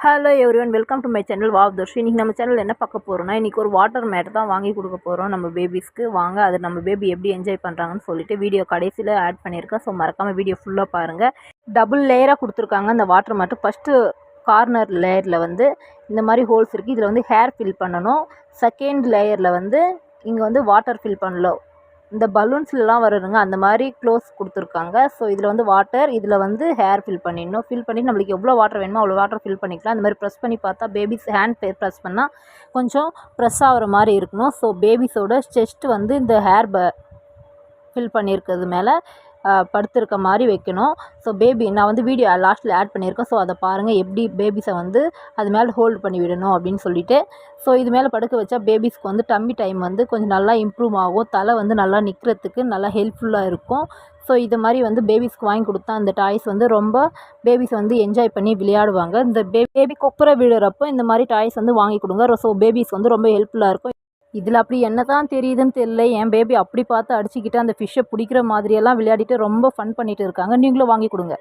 Hello everyone, welcome to my channel wow Darshi. இன்றைக்கி நம்ம channel என்ன பார்க்க போகிறோம்னா, இன்றைக்கி ஒரு வாட்டர் மேட் தான் வாங்கி கொடுக்க போகிறோம் நம்ம பேபிஸ்க்கு. வாங்க அது நம்ம பேபி எப்படி என்ஜாய் பண்ணுறாங்கன்னு சொல்லிட்டு வீடியோ கடைசியில் ஆட் பண்ணியிருக்கேன். ஸோ மறக்காமல் வீடியோ ஃபுல்லாக பாருங்கள். டபுள் லேயராக கொடுத்துருக்காங்க அந்த வாட்டர் மேட்டு. ஃபஸ்ட்டு கார்னர் லேயரில் வந்து இந்த மாதிரி ஹோல்ஸ் இருக்குது. இதில் வந்து ஹேர் ஃபில் பண்ணணும். செகண்ட் லேயரில் வந்து இங்கே வந்து வாட்டர் ஃபில் பண்ணலாம். இந்த பலூன்ஸ்லாம் வருதுங்க, அந்த மாதிரி க்ளோஸ் கொடுத்துருக்காங்க. ஸோ இதில் வந்து வாட்டர், இதில் வந்து ஹேர் ஃபில் பண்ணிடணும். ஃபில் பண்ணி நம்மளுக்கு எவ்வளோ வாட்டர் வேணுமோ அவ்வளோ வாட்டர் ஃபில் பண்ணிக்கலாம். இந்த மாதிரி ப்ரெஸ் பண்ணி பார்த்தா பேபிஸ் ஹேண்ட் ப்ரெஸ் பண்ணால் கொஞ்சம் ப்ரெஸ் ஆகிற மாதிரி இருக்கணும். ஸோ பேபிஸோட செஸ்ட் வந்து இந்த ஹேர் ஃபில் பண்ணியிருக்கிறது மேலே படுத்திருக்க மாதிரி வைக்கணும். ஸோ பேபி நான் வந்து வீடியோ லாஸ்ட்டில் ஆட் பண்ணியிருக்கேன். ஸோ அதை பாருங்கள் எப்படி பேபிஸை வந்து அது மேலே ஹோல்டு பண்ணி விடணும் அப்படின்னு சொல்லிட்டு. ஸோ இது மேலே படுக்க வச்சா பேபிஸ்க்கு வந்து டம்மி டைம் வந்து கொஞ்சம் நல்லா இம்ப்ரூவ் ஆகும். தலை வந்து நல்லா நிற்கிறதுக்கு நல்லா ஹெல்ப்ஃபுல்லாக இருக்கும். ஸோ இது மாதிரி வந்து பேபிஸ்க்கு வாங்கி கொடுத்தா அந்த டாய்ஸ் வந்து ரொம்ப பேபிஸ் வந்து என்ஜாய் பண்ணி விளையாடுவாங்க. இந்த பேபி கொப்புரை விழுறப்போ இந்த மாதிரி டாய்ஸ் வந்து வாங்கி கொடுங்க. ஸோ பேபிஸ் வந்து ரொம்ப ஹெல்ப்ஃபுல்லாக இருக்கும். இதில் அப்படி என்ன தான் தெரியுதுன்னு தெரியல, என் பேபி அப்படி பார்த்து அடிச்சுக்கிட்டு அந்த ஃபிஷ்ஷை பிடிக்கிற மாதிரியெல்லாம் விளையாடிட்டு ரொம்ப ஃபன் பண்ணிகிட்டு இருக்காங்க. நீங்களும் வாங்கி கொடுங்க.